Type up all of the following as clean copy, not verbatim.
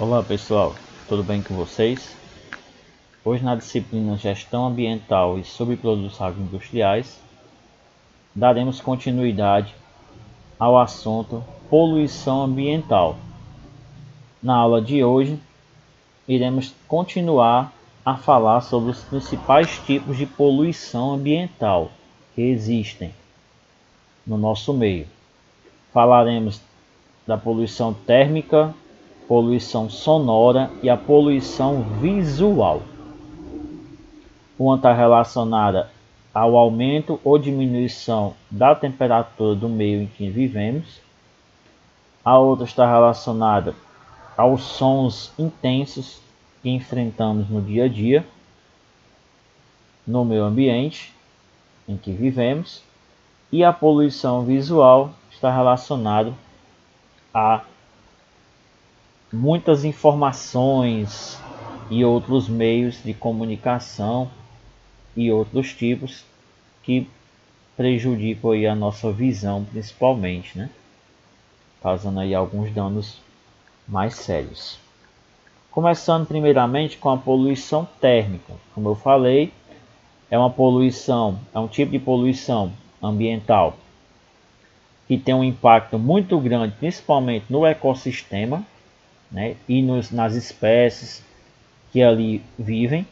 Olá pessoal, tudo bem com vocês? Hoje na disciplina Gestão Ambiental e Subprodutos Agroindustriais daremos continuidade ao assunto Poluição Ambiental. Na aula de hoje iremos continuar a falar sobre os principais tipos de poluição ambiental que existem no nosso meio. Falaremos da poluição térmica, poluição sonora e a poluição visual. Uma está relacionada ao aumento ou diminuição da temperatura do meio em que vivemos. A outra está relacionada aos sons intensos que enfrentamos no dia a dia, no meio ambiente em que vivemos. E a poluição visual está relacionada a muitas informações e outros meios de comunicação e outros tipos que prejudicam aí a nossa visão, principalmente, né? Causando aí alguns danos mais sérios. Começando primeiramente com a poluição térmica. Como eu falei, é um tipo de poluição ambiental que tem um impacto muito grande, principalmente no ecossistema, né, e nas espécies que ali vivem.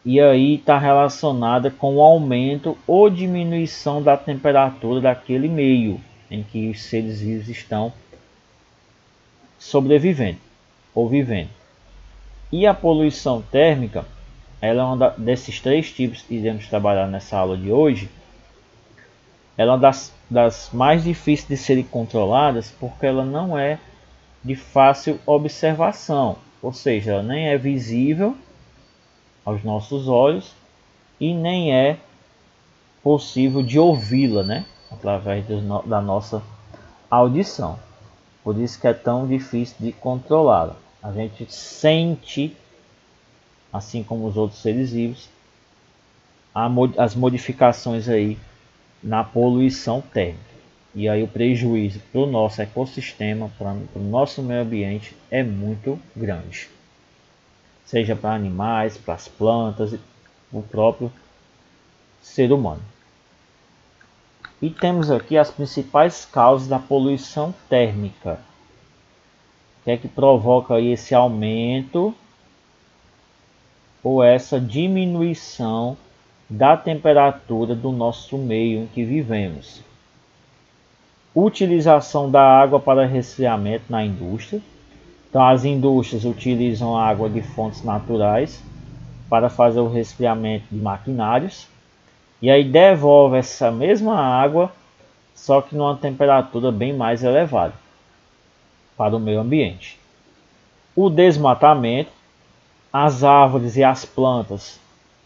E aí está relacionada com o aumento ou diminuição da temperatura daquele meio em que os seres vivos estão sobrevivendo ou vivendo. E a poluição térmica, ela é uma desses três tipos que iremos trabalhar nessa aula de hoje. Ela é uma das mais difíceis de serem controladas, porque ela não é de fácil observação, ou seja, ela nem é visível aos nossos olhos e nem é possível de ouvi-la, né, através da nossa audição. Por isso que é tão difícil de controlá-la. A gente sente, assim como os outros seres vivos, as modificações aí na poluição térmica. E aí o prejuízo para o nosso ecossistema, para o nosso meio ambiente é muito grande. Seja para animais, para as plantas e o próprio ser humano. E temos aqui as principais causas da poluição térmica. O que é que provoca aí esse aumento ou essa diminuição da temperatura do nosso meio em que vivemos? Utilização da água para resfriamento na indústria. Então as indústrias utilizam a água de fontes naturais para fazer o resfriamento de maquinários. E aí devolve essa mesma água, só que numa temperatura bem mais elevada para o meio ambiente. O desmatamento. As árvores e as plantas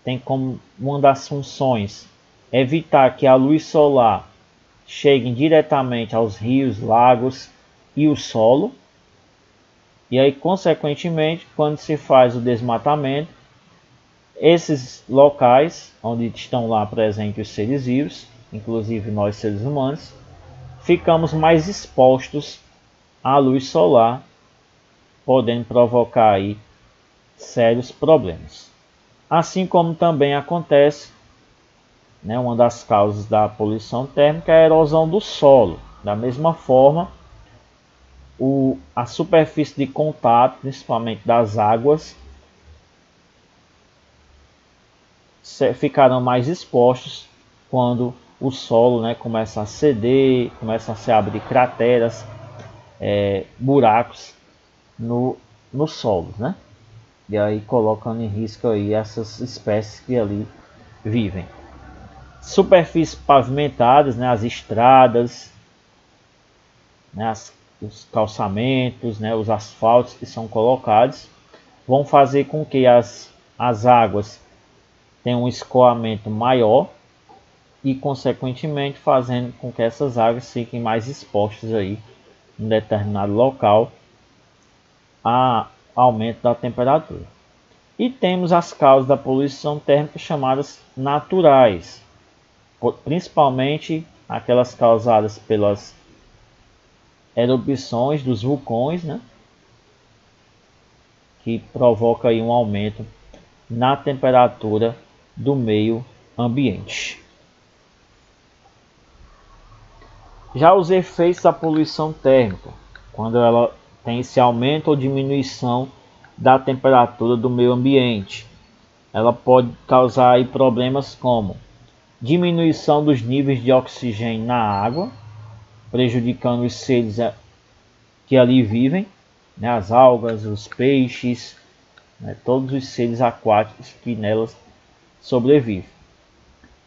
têm como uma das funções evitar que a luz solar cheguem diretamente aos rios, lagos e o solo. E aí, consequentemente, quando se faz o desmatamento, esses locais onde estão lá presentes os seres vivos, inclusive nós seres humanos, ficamos mais expostos à luz solar, podendo provocar aí sérios problemas. Assim como também acontece, né, uma das causas da poluição térmica é a erosão do solo. Da mesma forma, a superfície de contato, principalmente das águas, ficarão mais expostos quando o solo, né, começa a ceder, começa a se abrir crateras, buracos no solo, né? E aí colocando em risco aí essas espécies que ali vivem. Superfícies pavimentadas, né, as estradas, né, os calçamentos, né, os asfaltos que são colocados, vão fazer com que as águas tenham um escoamento maior e, consequentemente, fazendo com que essas águas fiquem mais expostas aí em determinado local a aumento da temperatura. E temos as causas da poluição térmica chamadas naturais, principalmente aquelas causadas pelas erupções dos vulcões, né, que provoca aí um aumento na temperatura do meio ambiente. Já os efeitos da poluição térmica, quando ela tem esse aumento ou diminuição da temperatura do meio ambiente, ela pode causar aí problemas como diminuição dos níveis de oxigênio na água, prejudicando os seres que ali vivem, né, as algas, os peixes, né, todos os seres aquáticos que nelas sobrevivem.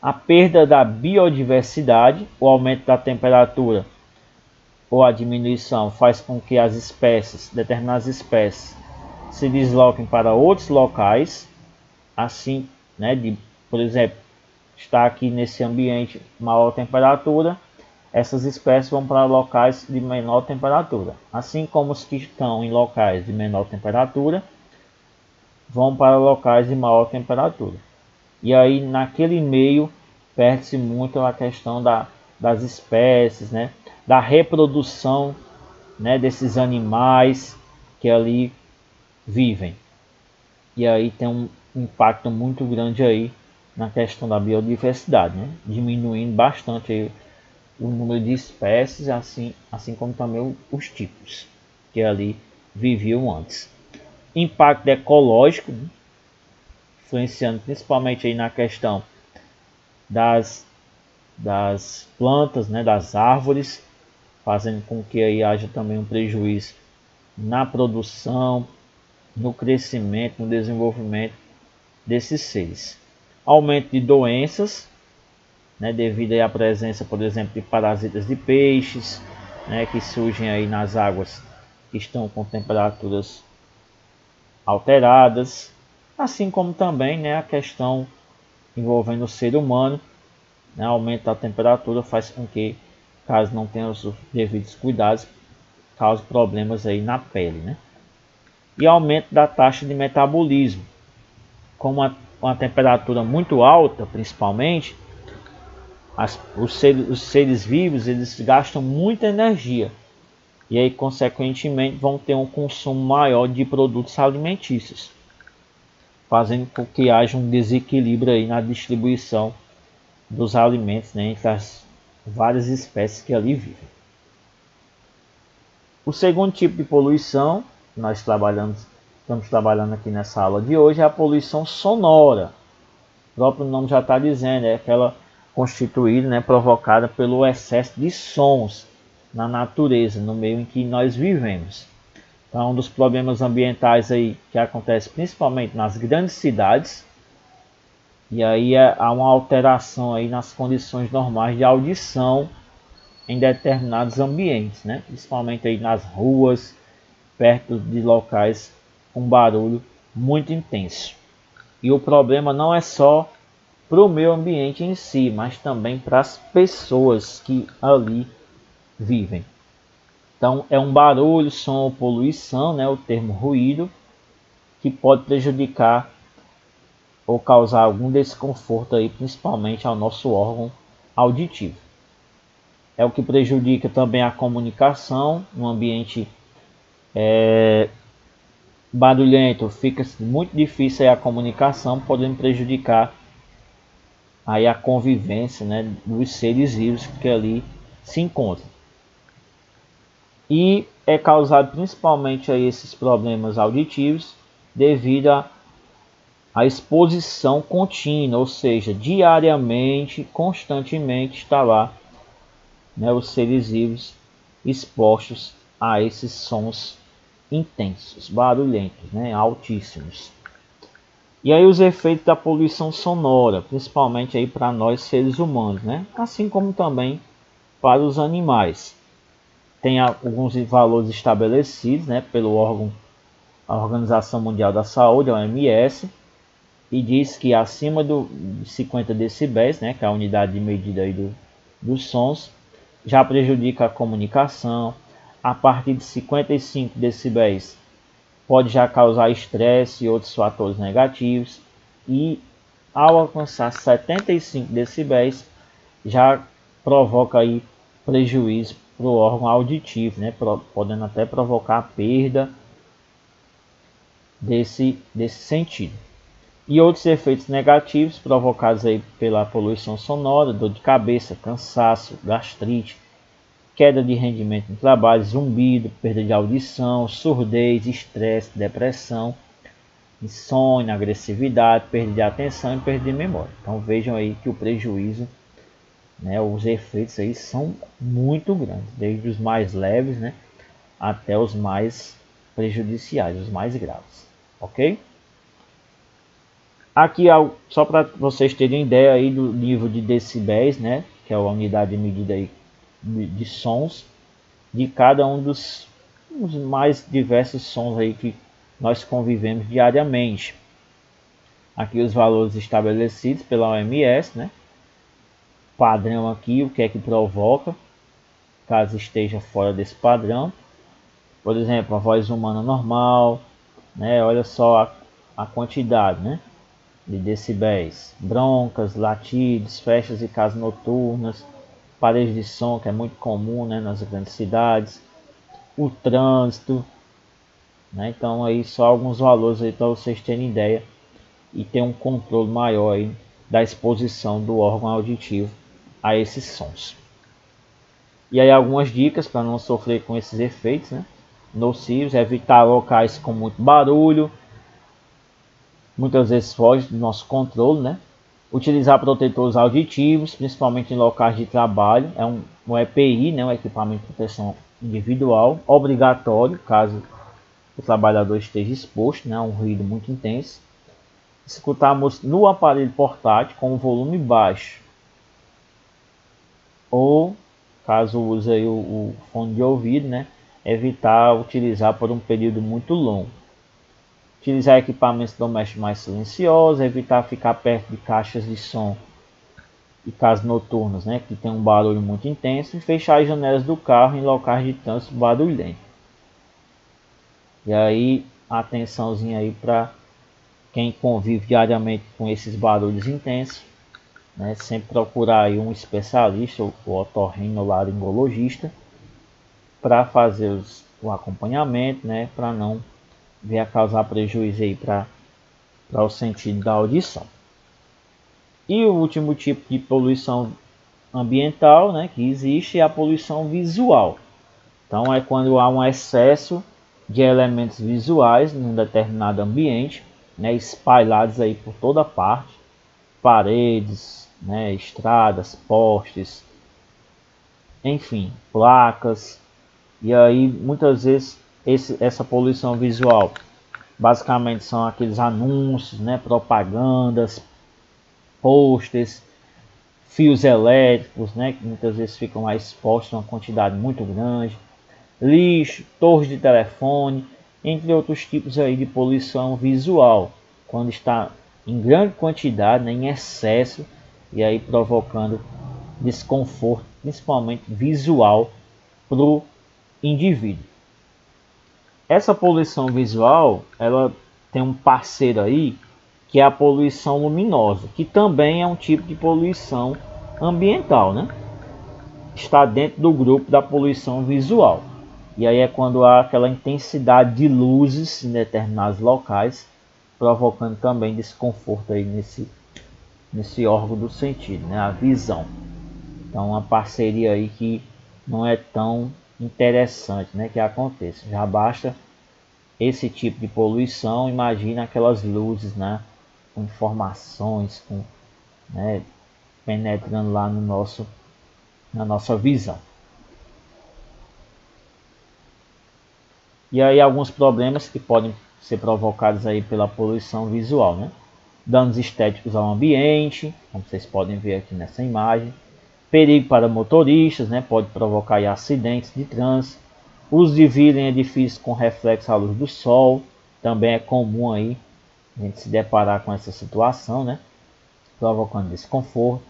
A perda da biodiversidade, o aumento da temperatura ou a diminuição faz com que as espécies, determinadas espécies, se desloquem para outros locais, assim, né, por exemplo, está aqui nesse ambiente maior temperatura, essas espécies vão para locais de menor temperatura, assim como os que estão em locais de menor temperatura vão para locais de maior temperatura. E aí naquele meio perde-se muito a questão das espécies, né, da reprodução, né, desses animais que ali vivem. E aí tem um impacto muito grande aí na questão da biodiversidade, né, diminuindo bastante aí o número de espécies, assim como também os tipos que ali viviam antes. Impacto ecológico, né, influenciando principalmente aí na questão das plantas, né, das árvores, fazendo com que aí haja também um prejuízo na produção, no crescimento, no desenvolvimento desses seres. Aumento de doenças, né, devido aí à presença, por exemplo, de parasitas de peixes, né, que surgem aí nas águas que estão com temperaturas alteradas, assim como também, né, a questão envolvendo o ser humano, né, aumento da temperatura faz com que, caso não tenha os devidos cuidados, cause problemas aí na pele, né? E aumento da taxa de metabolismo, com uma temperatura muito alta, principalmente, os seres vivos eles gastam muita energia e aí consequentemente vão ter um consumo maior de produtos alimentícios, fazendo com que haja um desequilíbrio aí na distribuição dos alimentos, né, entre as várias espécies que ali vivem. O segundo tipo de poluição que nós estamos trabalhando aqui nessa aula de hoje é a poluição sonora. O próprio nome já está dizendo, é aquela constituída, né, provocada pelo excesso de sons na natureza, no meio em que nós vivemos. Então, um dos problemas ambientais aí que acontece principalmente nas grandes cidades, e aí há uma alteração aí nas condições normais de audição em determinados ambientes, né? Principalmente aí nas ruas, perto de locais com barulho muito intenso. E o problema não é só para o meio ambiente em si, mas também para as pessoas que ali vivem. Então é um barulho, som ou poluição, né, o termo ruído, que pode prejudicar ou causar algum desconforto aí, principalmente ao nosso órgão auditivo. É o que prejudica também a comunicação. No ambiente barulhento fica muito difícil aí a comunicação, podendo prejudicar aí a convivência, né, dos seres vivos que ali se encontram. E é causado principalmente a esses problemas auditivos devido a exposição contínua, ou seja, diariamente, constantemente está lá, né, os seres vivos expostos a esses sons intensos, barulhentos, né, altíssimos. E aí os efeitos da poluição sonora, principalmente aí para nós seres humanos, né, assim como também para os animais. Tem alguns valores estabelecidos, né, a Organização Mundial da Saúde, a OMS, e diz que acima de 50 decibéis, né, que é a unidade de medida aí dos sons, já prejudica a comunicação. A partir de 55 decibéis pode já causar estresse e outros fatores negativos. E ao alcançar 75 decibéis já provoca aí prejuízo o órgão auditivo, né? Podendo até provocar a perda desse sentido. E outros efeitos negativos provocados aí pela poluição sonora: dor de cabeça, cansaço, gastrite, queda de rendimento no trabalho, zumbido, perda de audição, surdez, estresse, depressão, insônia, agressividade, perda de atenção e perda de memória. Então vejam aí que o prejuízo, né, os efeitos aí são muito grandes, desde os mais leves, né, até os mais prejudiciais, os mais graves, ok? Aqui só para vocês terem ideia aí do nível de decibéis, né, que é a unidade de medida aí de sons de cada um dos mais diversos sons aí que nós convivemos diariamente. Aqui os valores estabelecidos pela OMS, né? Padrão aqui, o que é que provoca, caso esteja fora desse padrão. Por exemplo, a voz humana normal, né? Olha só a quantidade, né, de decibéis. Broncas, latidos, festas e casas noturnas, paredes de som, que é muito comum, né, nas grandes cidades, o trânsito, né? Então aí só alguns valores aí para vocês terem ideia e ter um controle maior aí da exposição do órgão auditivo a esses sons. E aí algumas dicas para não sofrer com esses efeitos, né, nocivos: evitar locais com muito barulho, muitas vezes foge do nosso controle, né? Utilizar protetores auditivos, principalmente em locais de trabalho. É um EPI, né, um equipamento de proteção individual, obrigatório caso o trabalhador esteja exposto, né, a um ruído muito intenso. Escutar música no aparelho portátil com o volume baixo, ou caso use aí o fone de ouvido, né, evitar utilizar por um período muito longo. Utilizar equipamentos domésticos mais silenciosos, evitar ficar perto de caixas de som e casas noturnas, né, que tem um barulho muito intenso, e fechar as janelas do carro em locais de trânsito barulhento. E aí, atençãozinha aí para quem convive diariamente com esses barulhos intensos, né, sempre procurar aí um especialista, o otorrinolaringologista, para fazer o acompanhamento, né, para não vir a causar prejuízo aí para o sentido da audição. E o último tipo de poluição ambiental, né, que existe, é a poluição visual. Então é quando há um excesso de elementos visuais em um determinado ambiente, né, espalhados aí por toda parte, paredes, né, estradas, postes, enfim, placas. E aí muitas vezes essa poluição visual basicamente são aqueles anúncios, né, propagandas, posters, fios elétricos, né, que muitas vezes ficam lá expostos a uma quantidade muito grande, lixo, torres de telefone, entre outros tipos aí de poluição visual, quando está em grande quantidade, né, em excesso, e aí provocando desconforto, principalmente visual, para o indivíduo. Essa poluição visual, ela tem um parceiro aí, que é a poluição luminosa, que também é um tipo de poluição ambiental, né? Está dentro do grupo da poluição visual. E aí é quando há aquela intensidade de luzes em determinados locais, provocando também desconforto aí nesse órgão do sentido, né? A visão. Então uma parceria aí que não é tão interessante, né, que aconteça. Já basta esse tipo de poluição, imagina aquelas luzes, né, com informações, né, penetrando lá na nossa visão. E aí alguns problemas que podem ser provocados aí pela poluição visual, né? Danos estéticos ao ambiente, como vocês podem ver aqui nessa imagem. Perigo para motoristas, né? Pode provocar aí acidentes de trânsito. Uso de vidro em edifícios com reflexo à luz do sol, também é comum aí a gente se deparar com essa situação, né, provocando desconforto.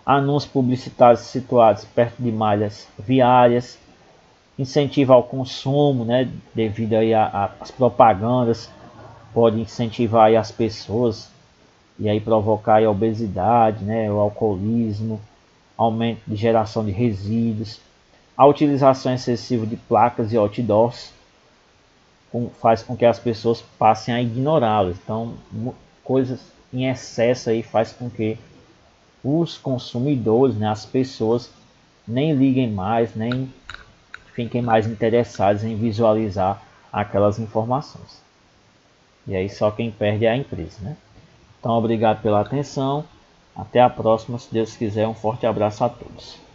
Anúncios publicitários situados perto de malhas viárias, incentivo ao consumo, né, devido aí às propagandas, pode incentivar aí as pessoas e aí provocar aí a obesidade, né, o alcoolismo, aumento de geração de resíduos, A utilização excessiva de placas e outdoors faz com que as pessoas passem a ignorá-las. Então, coisas em excesso aí faz com que os consumidores, né, as pessoas, nem liguem mais, nem fiquem mais interessados em visualizar aquelas informações. E aí só quem perde é a empresa, né? Então, obrigado pela atenção. Até a próxima, se Deus quiser. Um forte abraço a todos.